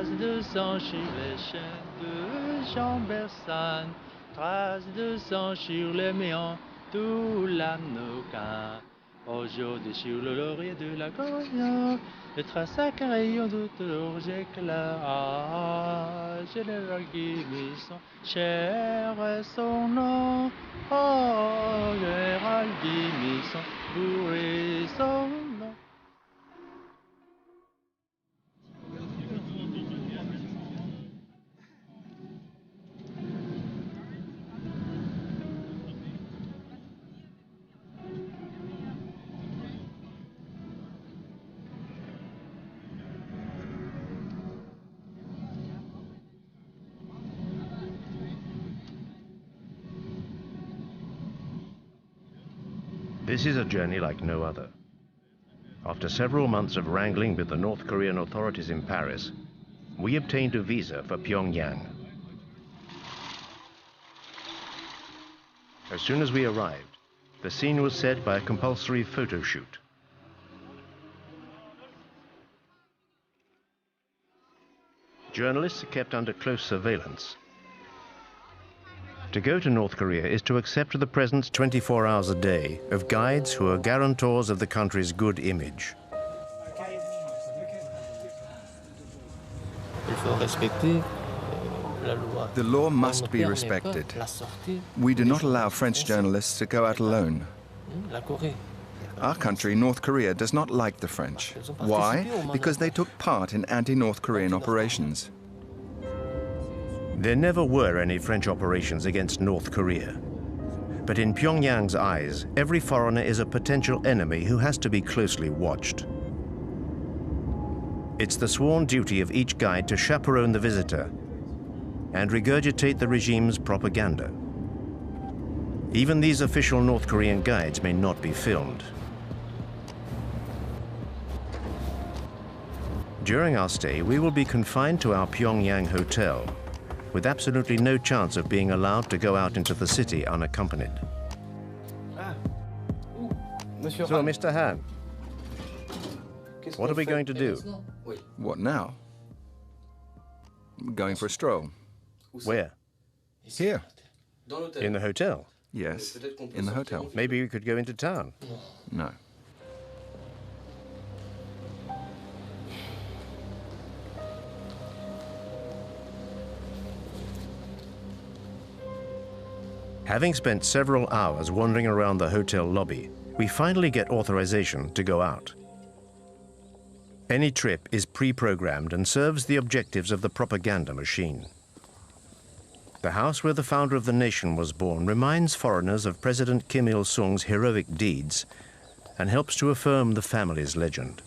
traces de sang sur les chaînes de Jean Bersan, traces de sang sur les méandres, tout l'amnoquin. Aujourd'hui sur le laurier de la Korea, les traces à qu'un rayon de leurs éclats. Ah, général Guimison, cher est son nom. Oh, général Guimison, bourré son nom. This is a journey like no other. After several months of wrangling with the North Korean authorities in Paris, we obtained a visa for Pyongyang. As soon as we arrived, the scene was set by a compulsory photo shoot. Journalists are kept under close surveillance. To go to North Korea is to accept the presence 24 hours a day of guides who are guarantors of the country's good image. The law must be respected. We do not allow French journalists to go out alone. Our country, North Korea, does not like the French. Why? Because they took part in anti-North Korean operations. There never were any French operations against North Korea. But in Pyongyang's eyes, every foreigner is a potential enemy who has to be closely watched. It's the sworn duty of each guide to chaperone the visitor and regurgitate the regime's propaganda. Even these official North Korean guides may not be filmed. During our stay, we will be confined to our Pyongyang hotel, with absolutely no chance of being allowed to go out into the city unaccompanied. So, Mr. Han, what are we going to do? What now? Going for a stroll. Where? Here. In the hotel? Yes, in the hotel. Maybe we could go into town. No. Having spent several hours wandering around the hotel lobby, we finally get authorization to go out. Any trip is pre-programmed and serves the objectives of the propaganda machine. The house where the founder of the nation was born reminds foreigners of President Kim Il-sung's heroic deeds and helps to affirm the family's legend.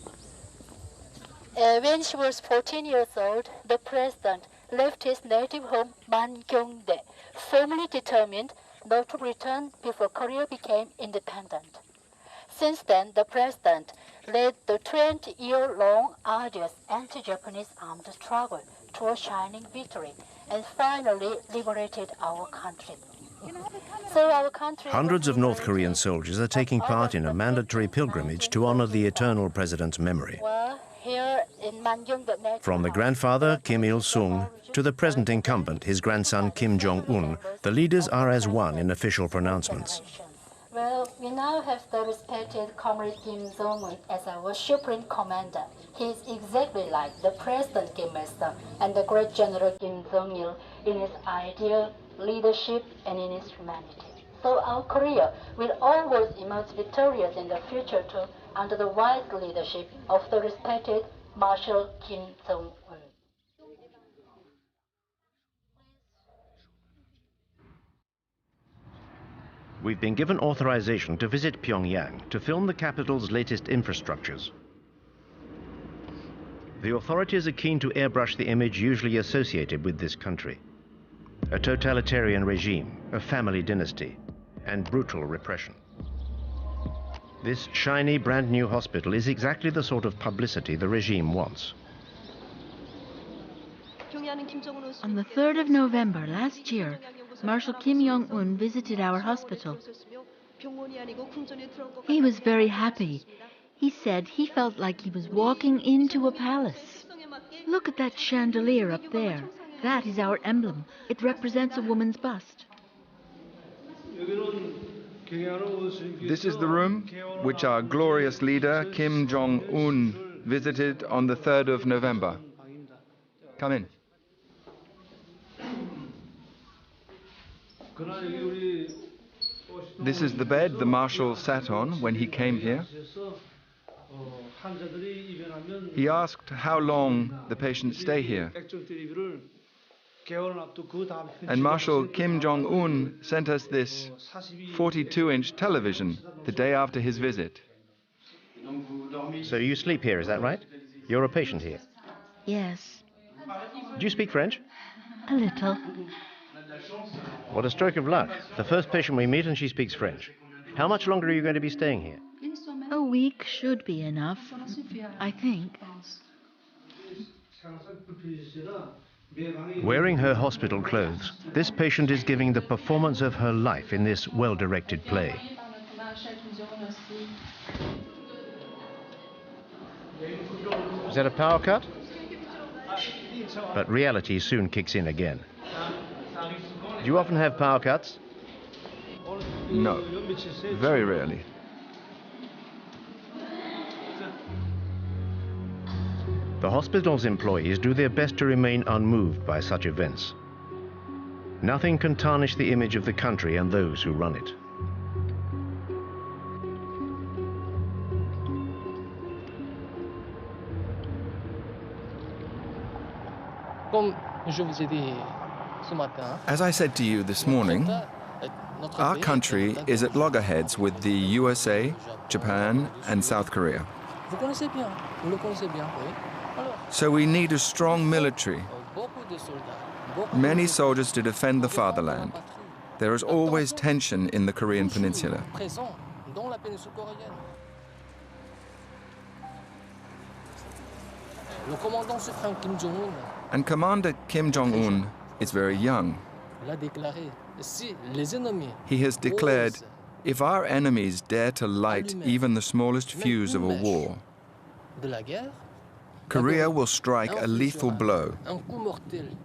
When she was 14 years old, the president left his native home, Mangyongdae, firmly determined not to return before Korea became independent. Since then, the president led the 20-year-long arduous anti-Japanese armed struggle to a shining victory and finally liberated our country. So our country Hundreds of North Korean soldiers are taking part in a mandatory pilgrimage to honor the eternal president's memory. Here in Mangyongdae, From the grandfather, Kim Il-sung, to the present incumbent, his grandson, Kim Jong-un, the leaders are as one in official pronouncements. Well, we now have the respected Comrade Kim Jong-un as our supreme commander. He is exactly like the President Kim Il-sung and the great General Kim Jong-il in his ideal leadership and in his humanity. So our Korea will always emerge victorious in the future too, under the wise leadership of the respected Marshal Kim Jong-un. We've been given authorization to visit Pyongyang to film the capital's latest infrastructures. The authorities are keen to airbrush the image usually associated with this country: a totalitarian regime, a family dynasty, and brutal repression. This shiny, brand new hospital is exactly the sort of publicity the regime wants. On the 3rd of November last year, Marshal Kim Jong-un visited our hospital. He was very happy. He said he felt like he was walking into a palace. Look at that chandelier up there. That is our emblem. It represents a woman's bust. This is the room which our glorious leader, Kim Jong-un, visited on the 3rd of November. Come in. This is the bed the Marshal sat on when he came here. He asked how long the patients stay here. And Marshal Kim Jong-un sent us this 42-inch television the day after his visit. So you sleep here, is that right? You're a patient here. Yes, Do you speak French? a little. What a stroke of luck. The first patient we meet and she speaks French. How much longer are you going to be staying here? A week should be enough, I think. Wearing her hospital clothes, this patient is giving the performance of her life in this well-directed play. Is that a power cut? But reality soon kicks in again. Do you often have power cuts? No, very rarely. The hospital's employees do their best to remain unmoved by such events. Nothing can tarnish the image of the country and those who run it. As I said to you this morning, our country is at loggerheads with the USA, Japan, and South Korea. So we need a strong military, many soldiers to defend the fatherland. There is always tension in the Korean peninsula. And Commander Kim Jong-un is very young. He has declared, if our enemies dare to light even the smallest fuse of a war, Korea will strike a lethal blow,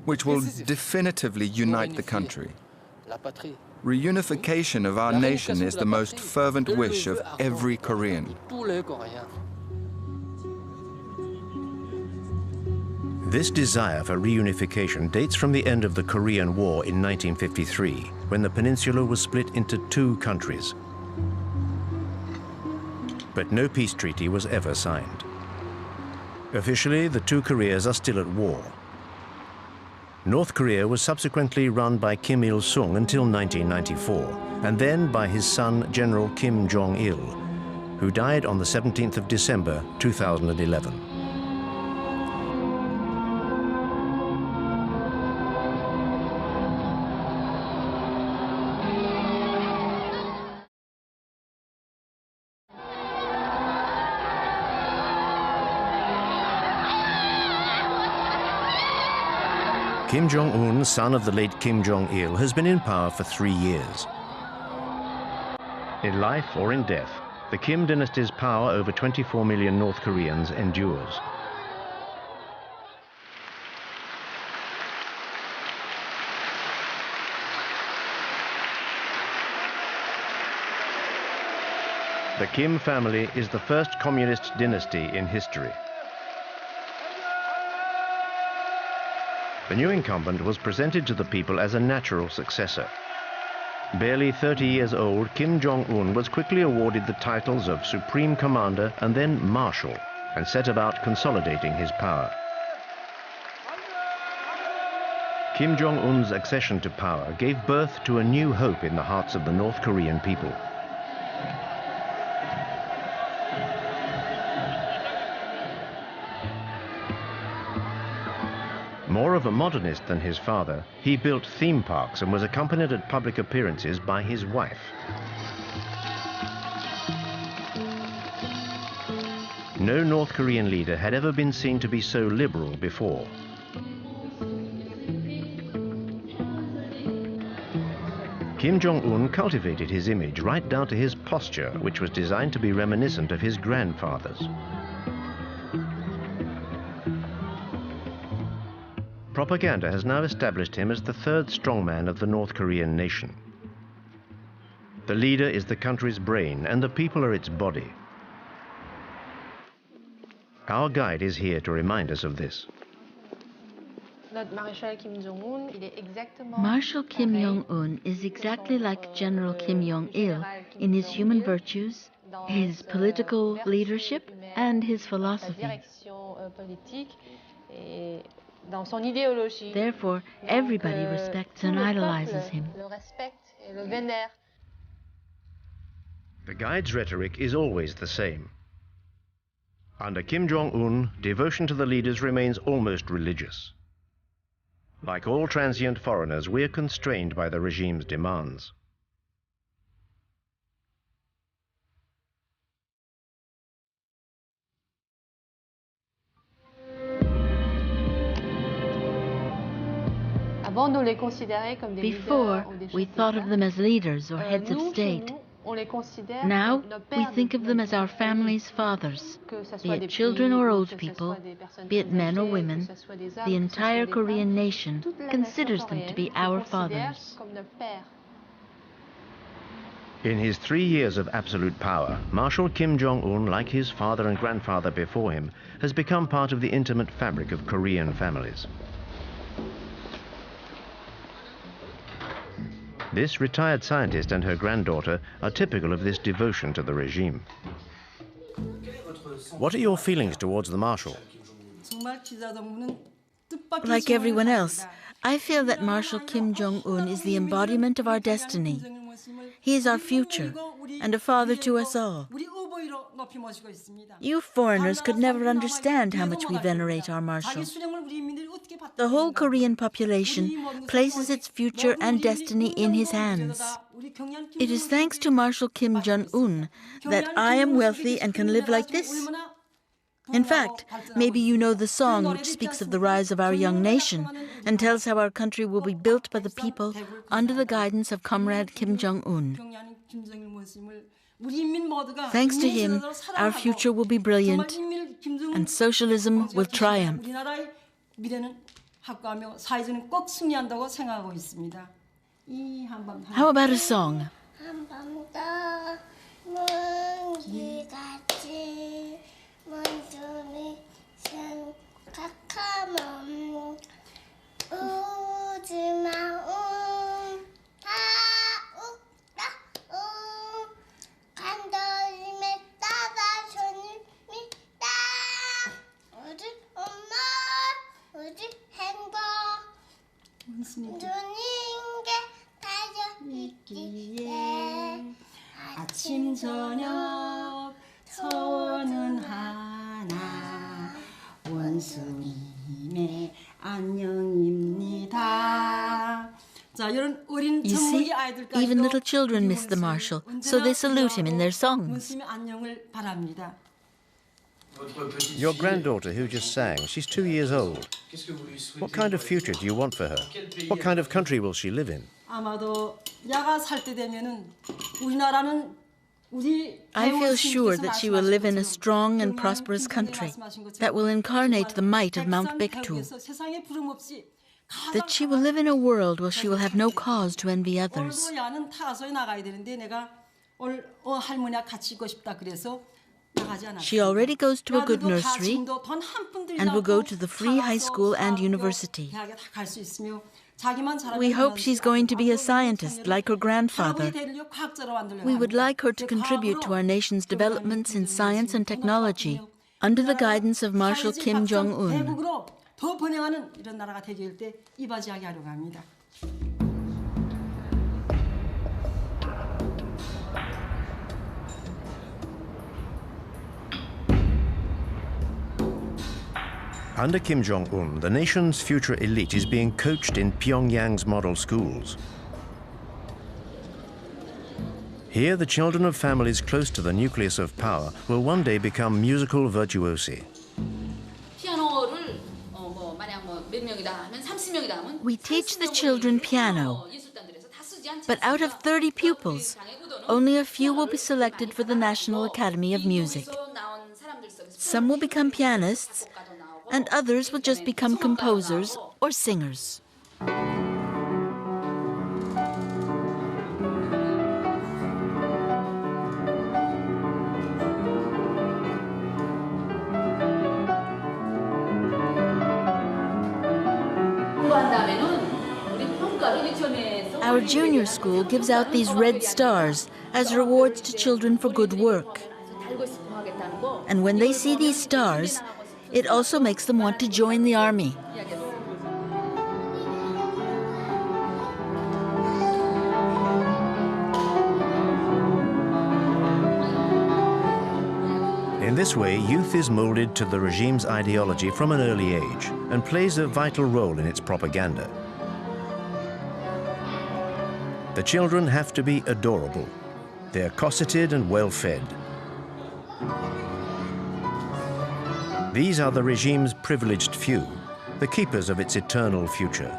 which will definitively unite the country. Reunification of our nation is the most fervent wish of every Korean. This desire for reunification dates from the end of the Korean War in 1953, when the peninsula was split into two countries. But no peace treaty was ever signed. Officially, the two Koreas are still at war. North Korea was subsequently run by Kim Il-sung until 1994, and then by his son, General Kim Jong-il, who died on the 17th of December, 2011. Kim Jong-un, son of the late Kim Jong-il, has been in power for 3 years. In life or in death, the Kim dynasty's power over 24 million North Koreans endures. The Kim family is the first communist dynasty in history. The new incumbent was presented to the people as a natural successor. Barely 30 years old, Kim Jong-un was quickly awarded the titles of Supreme Commander and then Marshal, and set about consolidating his power. Kim Jong-un's accession to power gave birth to a new hope in the hearts of the North Korean people. More of a modernist than his father, he built theme parks and was accompanied at public appearances by his wife. No North Korean leader had ever been seen to be so liberal before. Kim Jong-un cultivated his image right down to his posture, which was designed to be reminiscent of his grandfather's. Propaganda has now established him as the third strongman of the North Korean nation. The leader is the country's brain and the people are its body. Our guide is here to remind us of this. Marshal Kim Jong-un is exactly like General Kim Jong-il in his human virtues, his political leadership, and his philosophy. Therefore, everybody respects and idolizes him. The guide's rhetoric is always the same. Under Kim Jong-un, devotion to the leaders remains almost religious. Like all transient foreigners, we are constrained by the regime's demands. Before, we thought of them as leaders or heads of state. Now, we think of them as our family's fathers, be it children or old people, be it men or women. The entire Korean nation considers them to be our fathers. In his 3 years of absolute power, Marshal Kim Jong-un, like his father and grandfather before him, has become part of the intimate fabric of Korean families. This retired scientist and her granddaughter are typical of this devotion to the regime. What are your feelings towards the Marshal? Like everyone else, I feel that Marshal Kim Jong-un is the embodiment of our destiny. He is our future and a father to us all. You foreigners could never understand how much we venerate our Marshal. The whole Korean population places its future and destiny in his hands. It is thanks to Marshal Kim Jong-un that I am wealthy and can live like this. In fact, maybe you know the song which speaks of the rise of our young nation and tells how our country will be built by the people under the guidance of Comrade Kim Jong-un. Thanks to him, our future will be brilliant and socialism will triumph. How about a song? 아침 저녁 소원은 하나 원수님의 안녕입니다. You see, even little children miss the Marshal, so they salute him in their songs. Your granddaughter who just sang, she's 2 years old. What kind of future do you want for her? What kind of country will she live in? I feel sure that she will live in a strong and prosperous country that will incarnate the might of Mount Baekdu. That she will live in a world where she will have no cause to envy others. She already goes to a good nursery and will go to the free high school and university. We hope she's going to be a scientist like her grandfather. We would like her to contribute to our nation's developments in science and technology under the guidance of Marshal Kim Jong-un. Under Kim Jong-un, the nation's future elite is being coached in Pyongyang's model schools. Here, the children of families close to the nucleus of power will one day become musical virtuosi. We teach the children piano, but out of 30 pupils, only a few will be selected for the National Academy of Music. Some will become pianists, and others will just become composers or singers. Our junior school gives out these red stars as rewards to children for good work. And when they see these stars, it also makes them want to join the army. In this way, youth is molded to the regime's ideology from an early age and plays a vital role in its propaganda. The children have to be adorable. They're cosseted and well-fed. These are the regime's privileged few, the keepers of its eternal future.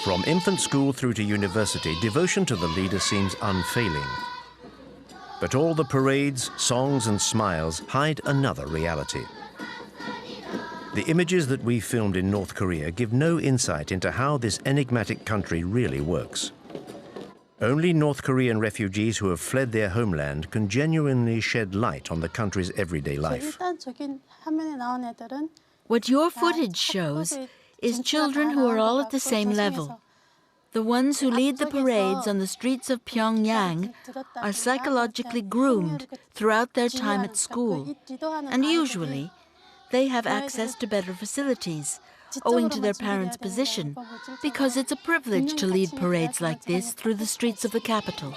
From infant school through to university, devotion to the leader seems unfailing. But all the parades, songs and smiles hide another reality. The images that we filmed in North Korea give no insight into how this enigmatic country really works. Only North Korean refugees who have fled their homeland can genuinely shed light on the country's everyday life. What your footage shows is children who are all at the same level. The ones who lead the parades on the streets of Pyongyang are psychologically groomed throughout their time at school, and usually they have access to better facilities, owing to their parents' position, because it's a privilege to lead parades like this through the streets of the capital.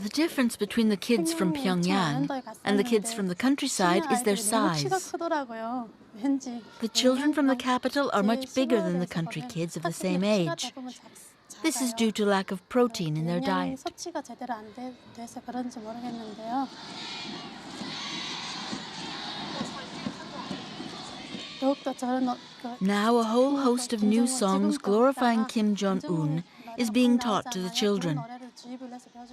The difference between the kids from Pyongyang and the kids from the countryside is their size. The children from the capital are much bigger than the country kids of the same age. This is due to lack of protein in their diet. Now a whole host of new songs glorifying Kim Jong-un is being taught to the children.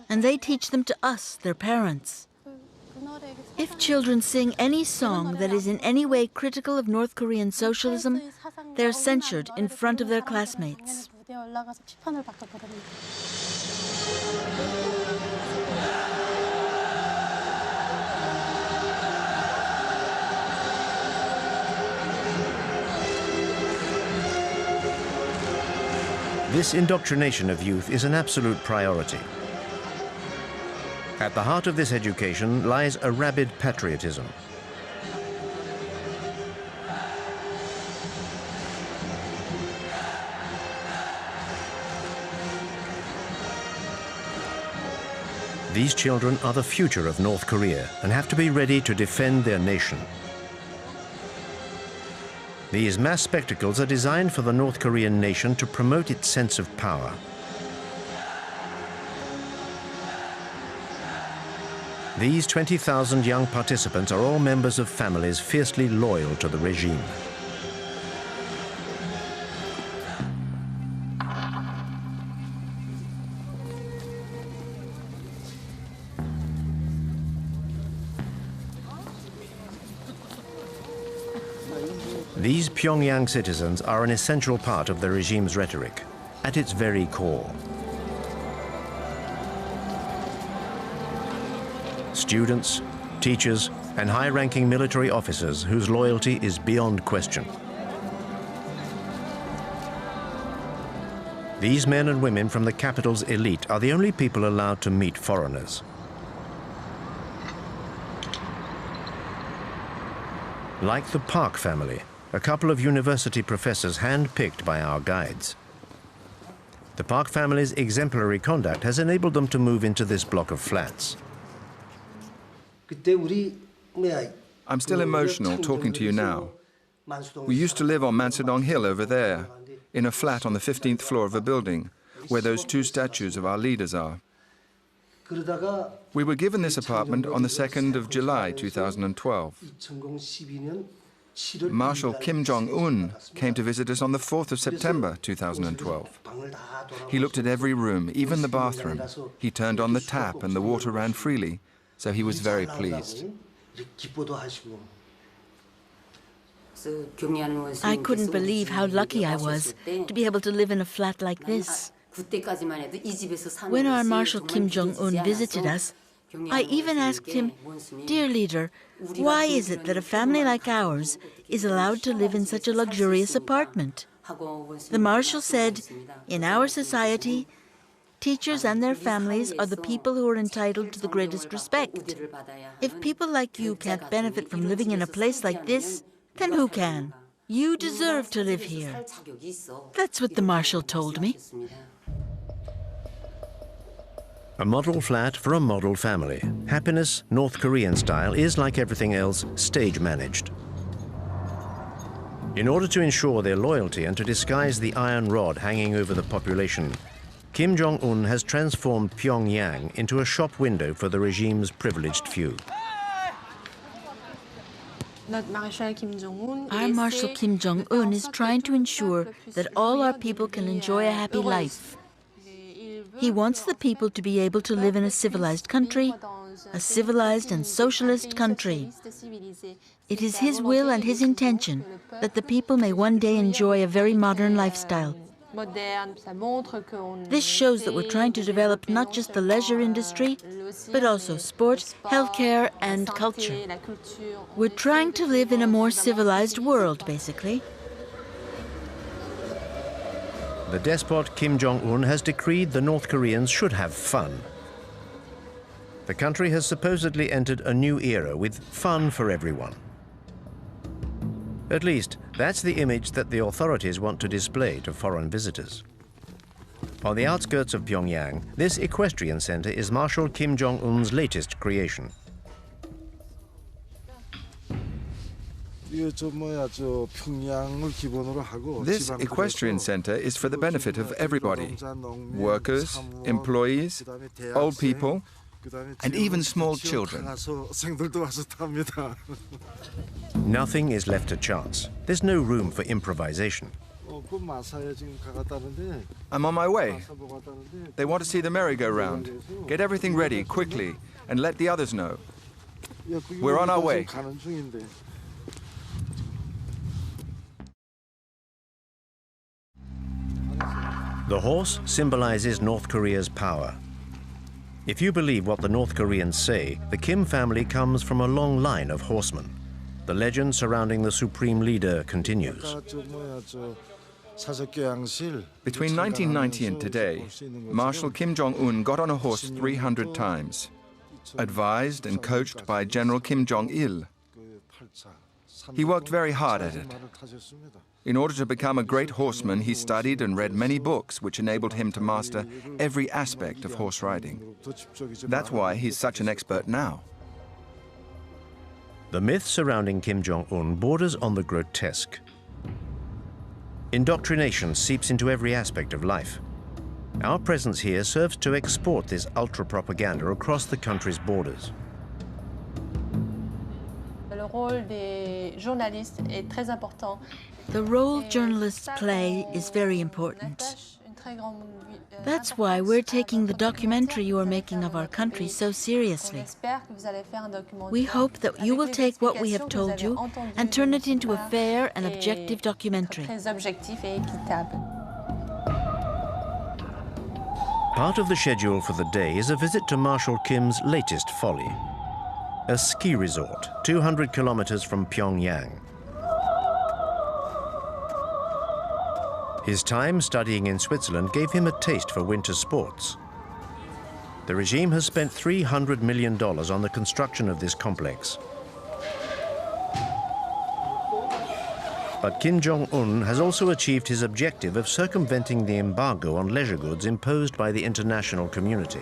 And they teach them to us, their parents. If children sing any song that is in any way critical of North Korean socialism, they're censured in front of their classmates. This indoctrination of youth is an absolute priority. At the heart of this education lies a rabid patriotism. These children are the future of North Korea and have to be ready to defend their nation. These mass spectacles are designed for the North Korean nation to promote its sense of power. These 20,000 young participants are all members of families fiercely loyal to the regime. These Pyongyang citizens are an essential part of the regime's rhetoric, at its very core. Students, teachers, and high-ranking military officers whose loyalty is beyond question. These men and women from the capital's elite are the only people allowed to meet foreigners. Like the Park family, a couple of university professors hand-picked by our guides. The Park family's exemplary conduct has enabled them to move into this block of flats. I'm still emotional talking to you now. We used to live on Mansadong Hill over there, in a flat on the 15th floor of a building, where those two statues of our leaders are. We were given this apartment on the 2nd of July 2012. Marshal Kim Jong-un came to visit us on the 4th of September 2012. He looked at every room, even the bathroom. He turned on the tap and the water ran freely, so he was very pleased. I couldn't believe how lucky I was to be able to live in a flat like this. When our Marshal Kim Jong-un visited us, I even asked him, "Dear leader, why is it that a family like ours is allowed to live in such a luxurious apartment?" The Marshal said, "In our society, teachers and their families are the people who are entitled to the greatest respect. If people like you can't benefit from living in a place like this, then who can? You deserve to live here." That's what the Marshal told me. A model flat for a model family. Happiness, North Korean style, is, like everything else, stage managed. In order to ensure their loyalty and to disguise the iron rod hanging over the population, Kim Jong-un has transformed Pyongyang into a shop window for the regime's privileged few. Our Marshal Kim Jong-un is trying to ensure that all our people can enjoy a happy life. He wants the people to be able to live in a civilized country, a civilized and socialist country. It is his will and his intention that the people may one day enjoy a very modern lifestyle. This shows that we're trying to develop not just the leisure industry, but also sport, healthcare, and culture. We're trying to live in a more civilized world, basically. The despot Kim Jong-un has decreed the North Koreans should have fun. The country has supposedly entered a new era with fun for everyone. At least, that's the image that the authorities want to display to foreign visitors. On the outskirts of Pyongyang, this equestrian center is Marshal Kim Jong-un's latest creation. This equestrian center is for the benefit of everybody. Workers, employees, old people, and even small children. Nothing is left to chance. There's no room for improvisation. I'm on my way. They want to see the merry-go-round. Get everything ready quickly and let the others know. We're on our way. The horse symbolizes North Korea's power. If you believe what the North Koreans say, the Kim family comes from a long line of horsemen. The legend surrounding the supreme leader continues. Between 1990 and today, Marshal Kim Jong-un got on a horse 300 times, advised and coached by General Kim Jong-il. He worked very hard at it. In order to become a great horseman, he studied and read many books which enabled him to master every aspect of horse riding. That's why he's such an expert now. The myth surrounding Kim Jong-un borders on the grotesque. Indoctrination seeps into every aspect of life. Our presence here serves to export this ultra-propaganda across the country's borders. The role journalists play is very important. That's why we're taking the documentary you are making of our country so seriously. We hope that you will take what we have told you and turn it into a fair and objective documentary. Part of the schedule for the day is a visit to Marshal Kim's latest folly, a ski resort 200 kilometers from Pyongyang. His time studying in Switzerland gave him a taste for winter sports. The regime has spent $300 million on the construction of this complex. But Kim Jong-un has also achieved his objective of circumventing the embargo on leisure goods imposed by the international community.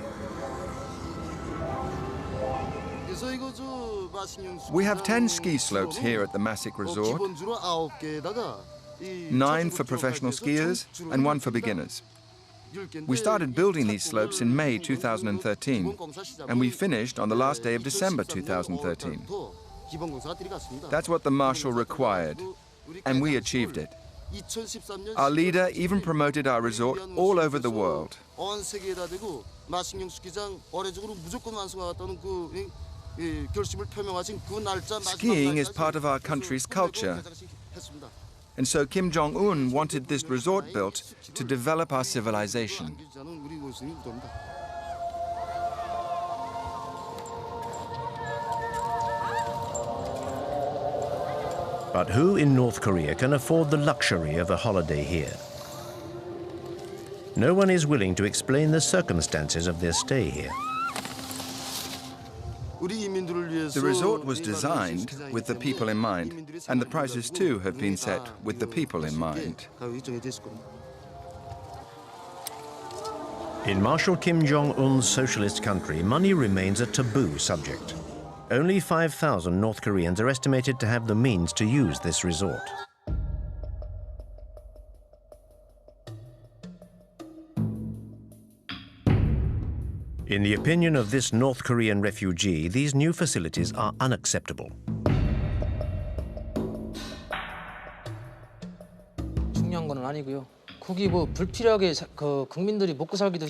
We have 10 ski slopes here at the Masik Resort, 9 for professional skiers and 1 for beginners. We started building these slopes in May 2013, and we finished on the last day of December 2013. That's what the marshal required, and we achieved it. Our leader even promoted our resort all over the world. Skiing is part of our country's culture. And so Kim Jong-un wanted this resort built to develop our civilization. But who in North Korea can afford the luxury of a holiday here? No one is willing to explain the circumstances of their stay here. The resort was designed with the people in mind, and the prices too have been set with the people in mind. In Marshal Kim Jong-un's socialist country, money remains a taboo subject. Only 5,000 North Koreans are estimated to have the means to use this resort. In the opinion of this North Korean refugee, these new facilities are unacceptable.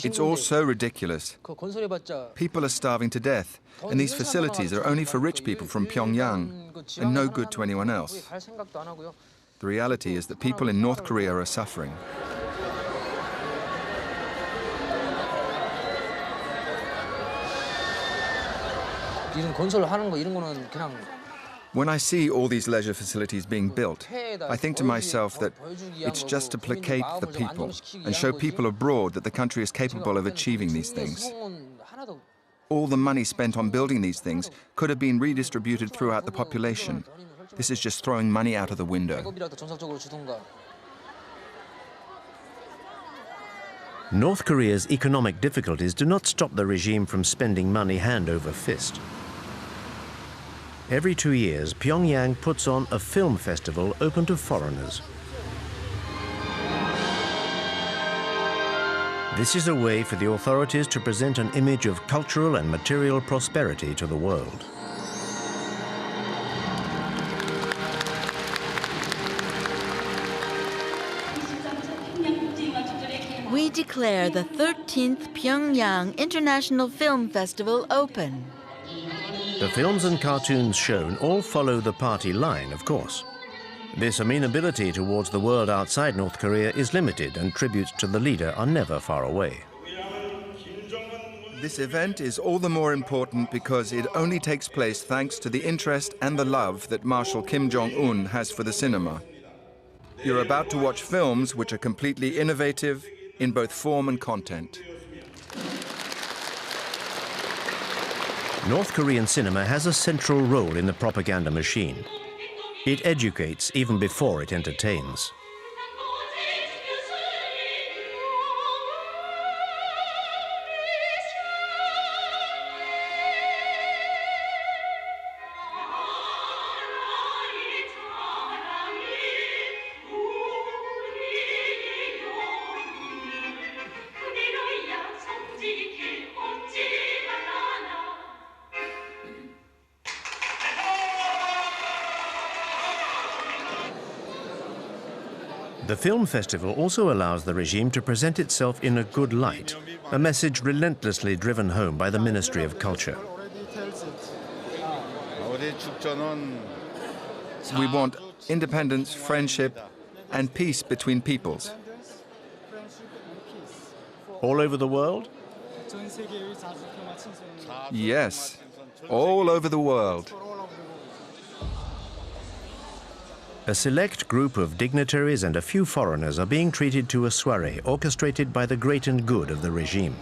It's all so ridiculous. People are starving to death, and these facilities are only for rich people from Pyongyang and no good to anyone else. The reality is that people in North Korea are suffering. When I see all these leisure facilities being built, I think to myself that it's just to placate the people and show people abroad that the country is capable of achieving these things. All the money spent on building these things could have been redistributed throughout the population. This is just throwing money out of the window. North Korea's economic difficulties do not stop the regime from spending money hand over fist. Every 2 years, Pyongyang puts on a film festival open to foreigners. This is a way for the authorities to present an image of cultural and material prosperity to the world. We declare the 13th Pyongyang International Film Festival open. The films and cartoons shown all follow the party line, of course. This amenability towards the world outside North Korea is limited, and tributes to the leader are never far away. This event is all the more important because it only takes place thanks to the interest and the love that Marshal Kim Jong-un has for the cinema. You're about to watch films which are completely innovative in both form and content. North Korean cinema has a central role in the propaganda machine. It educates even before it entertains. The film festival also allows the regime to present itself in a good light, a message relentlessly driven home by the Ministry of Culture. We want independence, friendship, and peace between peoples. All over the world? Yes, all over the world. A select group of dignitaries and a few foreigners are being treated to a soirée orchestrated by the great and good of the regime.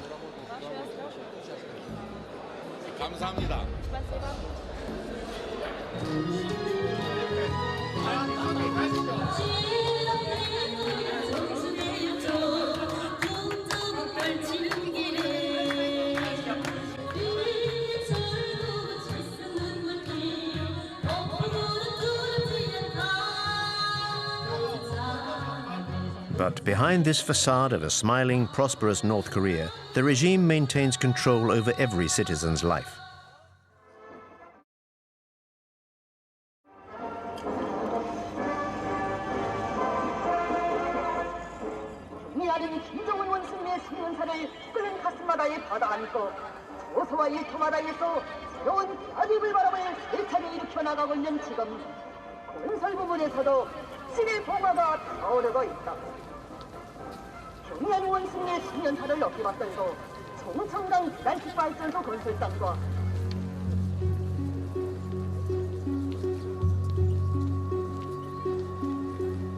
But behind this facade of a smiling, prosperous North Korea, the regime maintains control over every citizen's life.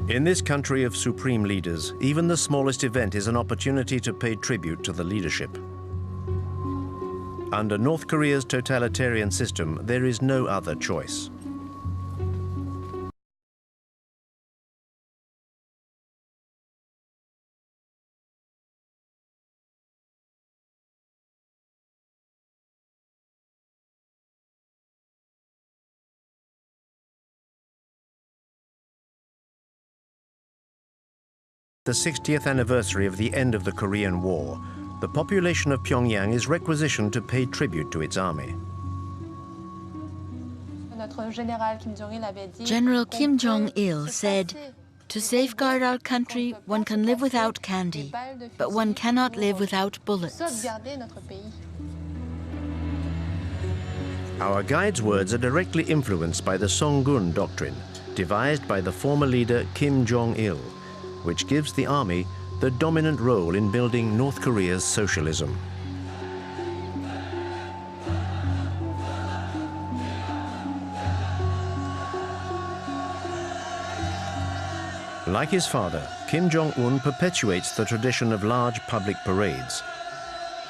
In this country of supreme leaders, even the smallest event is an opportunity to pay tribute to the leadership. Under North Korea's totalitarian system, there is no other choice. The 60th anniversary of the end of the Korean War, the population of Pyongyang is requisitioned to pay tribute to its army. General Kim Jong-il said, "To safeguard our country, one can live without candy, but one cannot live without bullets." Our guide's words are directly influenced by the Song-gun doctrine, devised by the former leader Kim Jong-il, which gives the army the dominant role in building North Korea's socialism. Like his father, Kim Jong-un perpetuates the tradition of large public parades.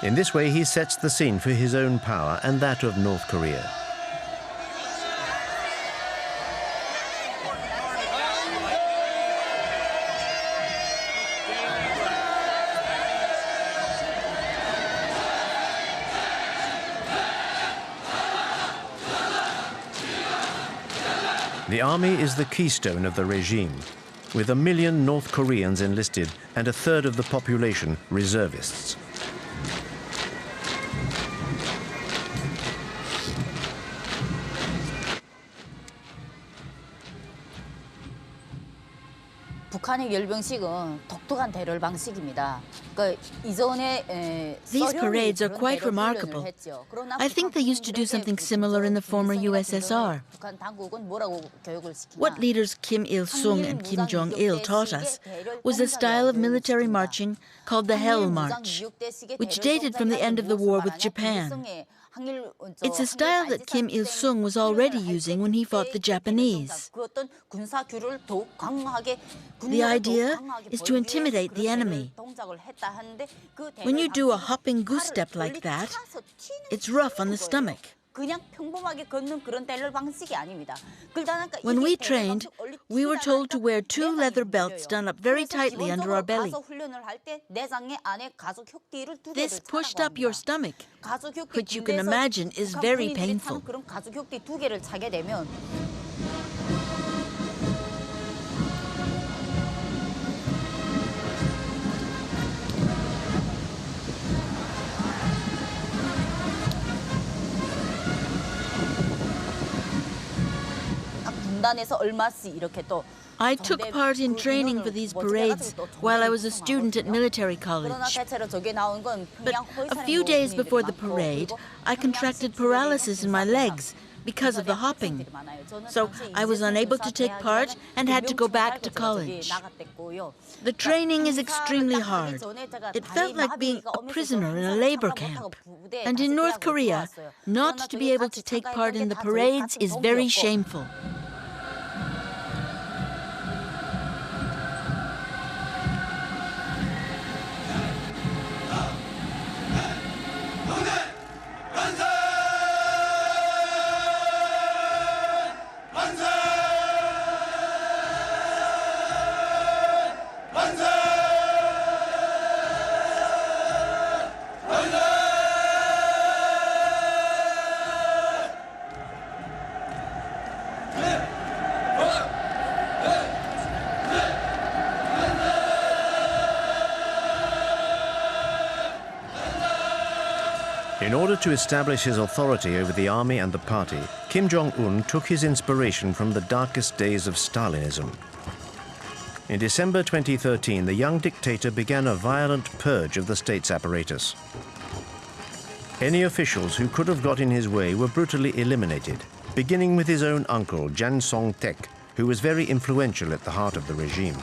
In this way, he sets the scene for his own power and that of North Korea. The army is the keystone of the regime, with 1 million North Koreans enlisted and 1/3 of the population reservists. 북한의 열병식은 독특한 대열 방식입니다. These parades are quite remarkable. I think they used to do something similar in the former USSR. What leaders Kim Il-sung and Kim Jong-il taught us was a style of military marching called the Hell March, which dated from the end of the war with Japan. It's a style that Kim Il-sung was already using when he fought the Japanese. The idea is to intimidate the enemy. When you do a hopping goose step like that, it's rough on the stomach. When we trained, we were told to wear 2 leather belts done up very tightly under our belly. This pushed up your stomach, which you can imagine is very painful. I took part in training for these parades while I was a student at military college. But a few days before the parade, I contracted paralysis in my legs because of the hopping. So I was unable to take part and had to go back to college. The training is extremely hard. It felt like being a prisoner in a labor camp. And in North Korea, not to be able to take part in the parades is very shameful. In order to establish his authority over the army and the party, Kim Jong-un took his inspiration from the darkest days of Stalinism. In December 2013, the young dictator began a violent purge of the state's apparatus. Any officials who could have got in his way were brutally eliminated, beginning with his own uncle, Jan Song-taek, who was very influential at the heart of the regime.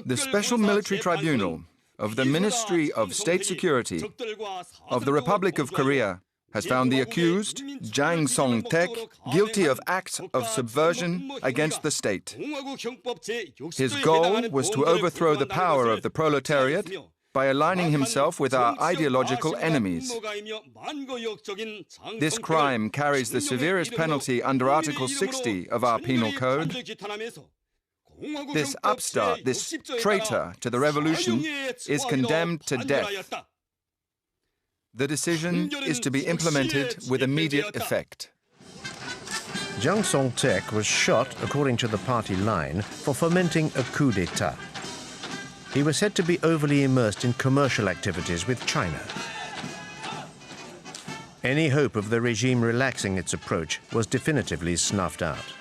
The Special Military Tribunal of the Ministry of State Security of the Republic of Korea has found the accused, Jang Song-taek, guilty of acts of subversion against the state. His goal was to overthrow the power of the proletariat by aligning himself with our ideological enemies. This crime carries the severest penalty under Article 60 of our Penal Code. This upstart, this traitor to the revolution, is condemned to death. The decision is to be implemented with immediate effect. Jang Song-taek was shot, according to the party line, for fomenting a coup d'etat. He was said to be overly immersed in commercial activities with China. Any hope of the regime relaxing its approach was definitively snuffed out.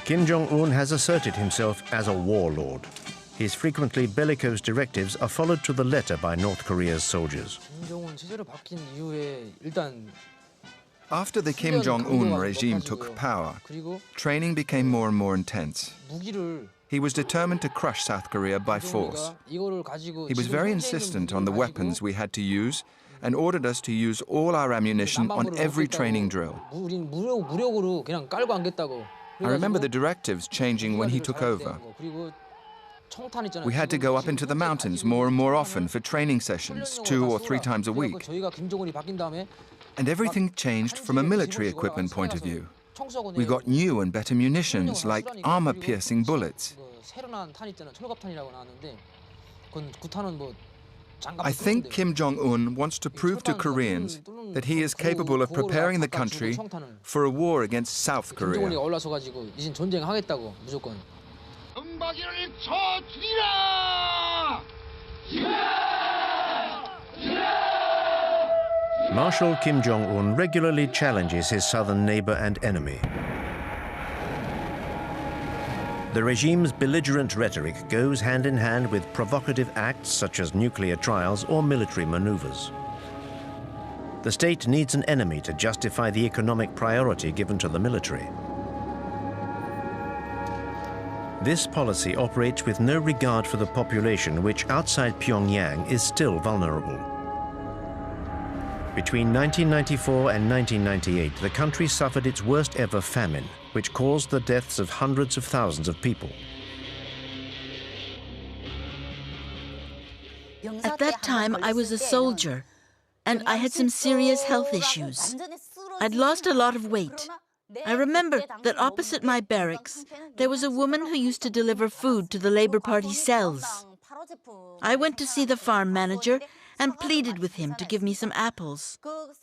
Kim Jong-un has asserted himself as a warlord. His frequently bellicose directives are followed to the letter by North Korea's soldiers. After the Kim Jong-un regime took power, training became more and more intense. He was determined to crush South Korea by force. He was very insistent on the weapons we had to use and ordered us to use all our ammunition on every training drill. I remember the directives changing when he took over. We had to go up into the mountains more and more often for training sessions, 2 or 3 times a week. And everything changed from a military equipment point of view. We got new and better munitions, like armor-piercing bullets. I think Kim Jong-un wants to prove to Koreans that he is capable of preparing the country for a war against South Korea. Marshal Kim Jong-un regularly challenges his southern neighbor and enemy. The regime's belligerent rhetoric goes hand in hand with provocative acts such as nuclear trials or military maneuvers. The state needs an enemy to justify the economic priority given to the military. This policy operates with no regard for the population, which outside Pyongyang is still vulnerable. Between 1994 and 1998, the country suffered its worst ever famine, which caused the deaths of hundreds of thousands of people. At that time, I was a soldier, and I had some serious health issues. I'd lost a lot of weight. I remember that opposite my barracks, there was a woman who used to deliver food to the Labour Party cells. I went to see the farm manager and pleaded with him to give me some apples.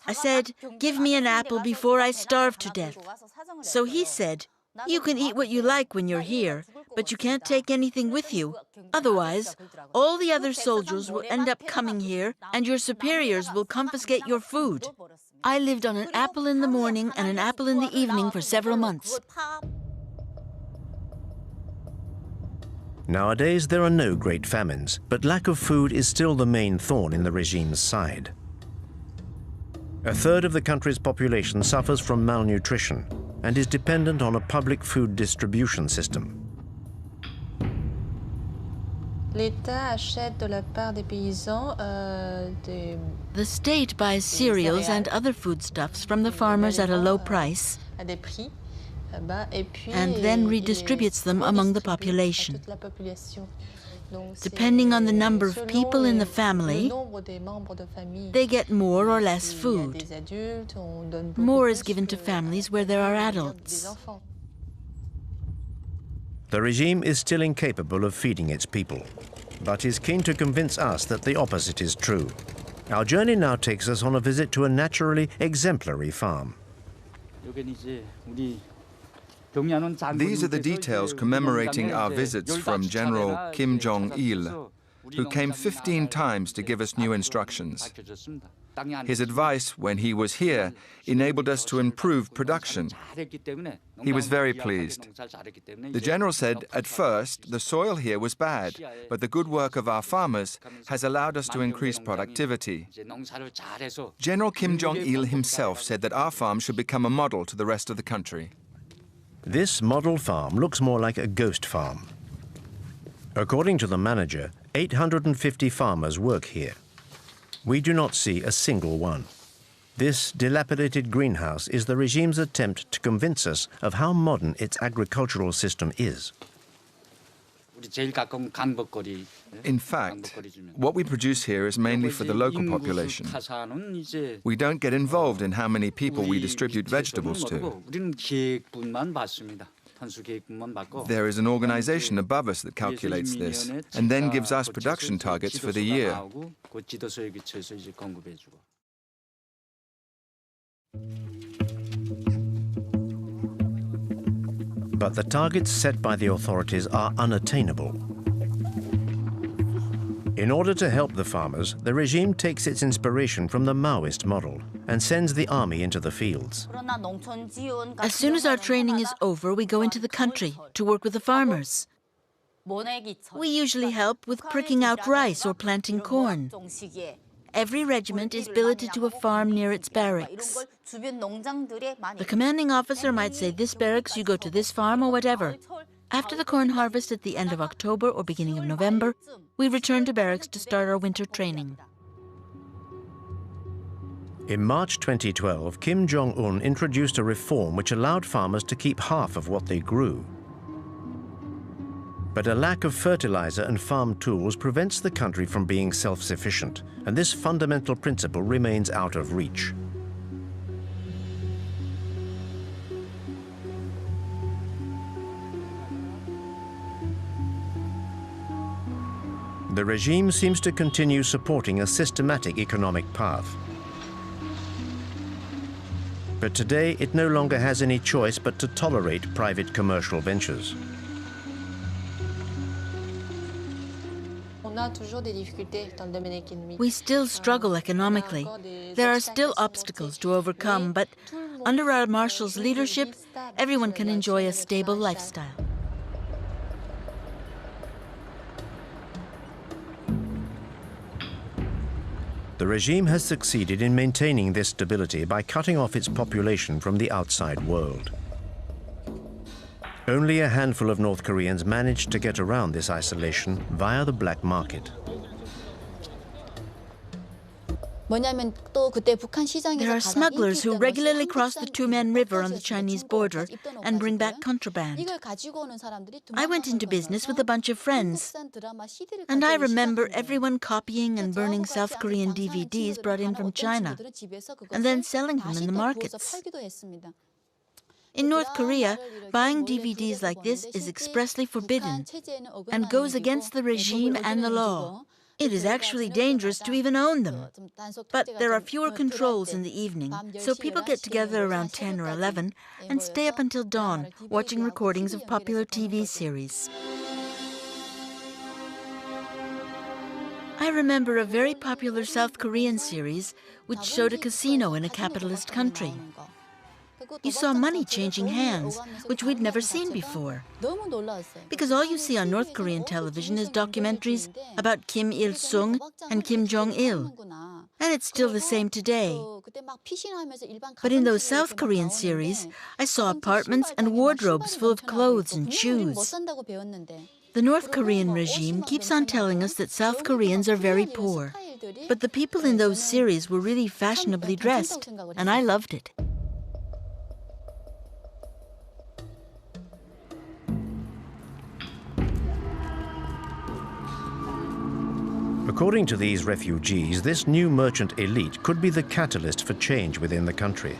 I said, "Give me an apple before I starve to death." So he said, "You can eat what you like when you're here, but you can't take anything with you. Otherwise, all the other soldiers will end up coming here and your superiors will confiscate your food." I lived on an apple in the morning and an apple in the evening for several months. Nowadays, there are no great famines, but lack of food is still the main thorn in the regime's side. A third of the country's population suffers from malnutrition and is dependent on a public food distribution system. The state buys cereals and other foodstuffs from the farmers at a low price and then redistributes them among the population. Depending on the number of people in the family, they get more or less food. More is given to families where there are adults. The regime is still incapable of feeding its people, but is keen to convince us that the opposite is true. Our journey now takes us on a visit to a naturally exemplary farm. These are the details commemorating our visits from General Kim Jong-il, who came 15 times to give us new instructions. His advice when he was here enabled us to improve production. He was very pleased. The general said, at first, the soil here was bad, but the good work of our farmers has allowed us to increase productivity. General Kim Jong-il himself said that our farm should become a model to the rest of the country. This model farm looks more like a ghost farm. According to the manager, 850 farmers work here. We do not see a single one. This dilapidated greenhouse is the regime's attempt to convince us of how modern its agricultural system is. In fact, what we produce here is mainly for the local population. We don't get involved in how many people we distribute vegetables to. There is an organization above us that calculates this and then gives us production targets for the year. But the targets set by the authorities are unattainable. In order to help the farmers, the regime takes its inspiration from the Maoist model and sends the army into the fields. As soon as our training is over, we go into the country to work with the farmers. We usually help with pricking out rice or planting corn. Every regiment is billeted to a farm near its barracks. The commanding officer might say, this barracks, you go to this farm or whatever. After the corn harvest at the end of October or beginning of November, we return to barracks to start our winter training. In March 2012, Kim Jong-un introduced a reform which allowed farmers to keep half of what they grew. But a lack of fertilizer and farm tools prevents the country from being self-sufficient, and this fundamental principle remains out of reach. The regime seems to continue supporting a systematic economic path. But today, it no longer has any choice but to tolerate private commercial ventures. We still struggle economically. There are still obstacles to overcome, but under our marshal's leadership, everyone can enjoy a stable lifestyle. The regime has succeeded in maintaining this stability by cutting off its population from the outside world. Only a handful of North Koreans managed to get around this isolation via the black market. There are smugglers who regularly cross the Two-Man River on the Chinese border and bring back contraband. I went into business with a bunch of friends, and I remember everyone copying and burning South Korean DVDs brought in from China, and then selling them in the markets. In North Korea, buying DVDs like this is expressly forbidden and goes against the regime and the law. It is actually dangerous to even own them. But there are fewer controls in the evening, so people get together around 10 or 11 and stay up until dawn watching recordings of popular TV series. I remember a very popular South Korean series which showed a casino in a capitalist country. You saw money changing hands, which we'd never seen before. Because all you see on North Korean television is documentaries about Kim Il-sung and Kim Jong-il. And it's still the same today. But in those South Korean series, I saw apartments and wardrobes full of clothes and shoes. The North Korean regime keeps on telling us that South Koreans are very poor. But the people in those series were really fashionably dressed, and I loved it. According to these refugees, this new merchant elite could be the catalyst for change within the country.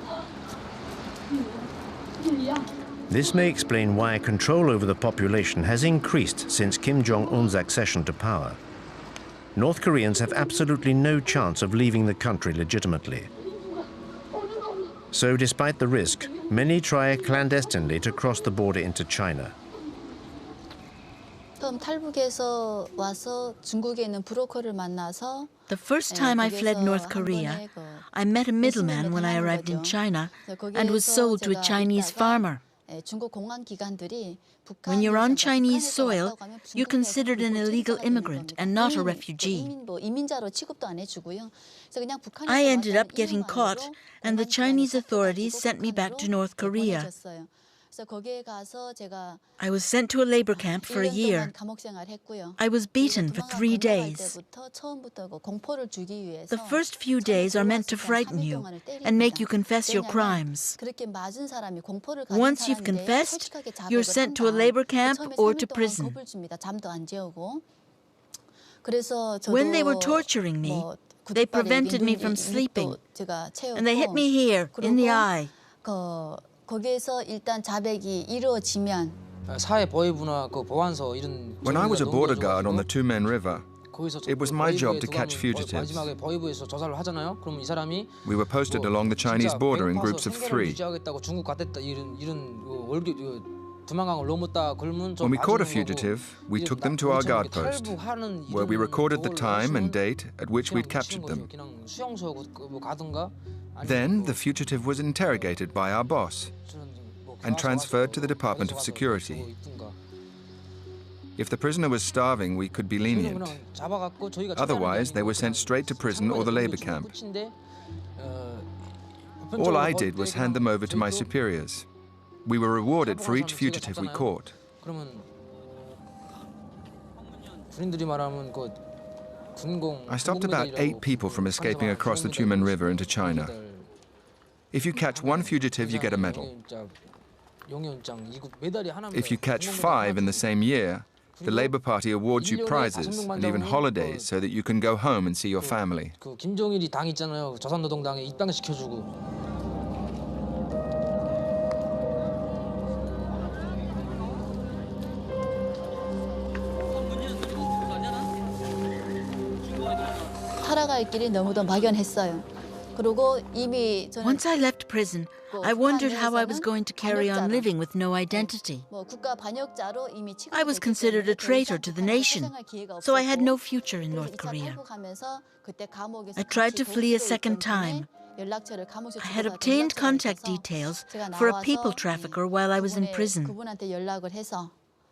This may explain why control over the population has increased since Kim Jong-un's accession to power. North Koreans have absolutely no chance of leaving the country legitimately. So despite the risk, many try clandestinely to cross the border into China. The first time I fled North Korea, I met a middleman when I arrived in China and was sold to a Chinese farmer. When you're on Chinese soil, you're considered an illegal immigrant and not a refugee. I ended up getting caught, and the Chinese authorities sent me back to North Korea. I was sent to a labor camp for a year. I was beaten for 3 days. The first few days are meant to frighten you and make you confess your crimes. Once you've confessed, you're sent to a labor camp or to prison. When they were torturing me, they prevented me from sleeping, and they hit me here, in the eye. When I was a border guard on the Two-Men River, it was my job to catch fugitives. We were posted along the Chinese border in groups of 3. When we caught a fugitive, we took them to our guard post, where we recorded the time and date at which we'd captured them. Then the fugitive was interrogated by our boss and transferred to the Department of Security. If the prisoner was starving, we could be lenient. Otherwise, they were sent straight to prison or the labor camp. All I did was hand them over to my superiors. We were rewarded for each fugitive we caught. I stopped about 8 people from escaping across the Two-Men River into China. If you catch 1 fugitive, you get a medal. If you catch 5 in the same year, the Labour Party awards you prizes and even holidays so that you can go home and see your family. Once I left prison, I wondered how I was going to carry on living with no identity. I was considered a traitor to the nation, so I had no future in North Korea. I tried to flee a second time. I had obtained contact details for a people trafficker while I was in prison.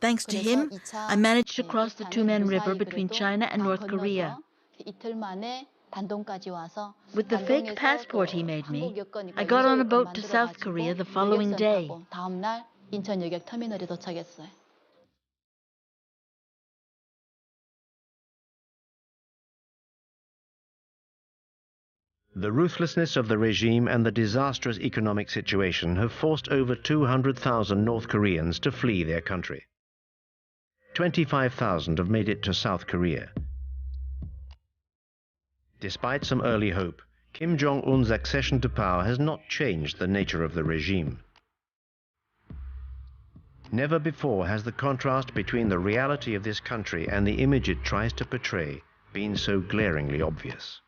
Thanks to him, I managed to cross the Two-Men River between China and North Korea. With the fake passport he made me, I got on a boat to South Korea the following day. The ruthlessness of the regime and the disastrous economic situation have forced over 200,000 North Koreans to flee their country. 25,000 have made it to South Korea. Despite some early hope, Kim Jong-un's accession to power has not changed the nature of the regime. Never before has the contrast between the reality of this country and the image it tries to portray been so glaringly obvious.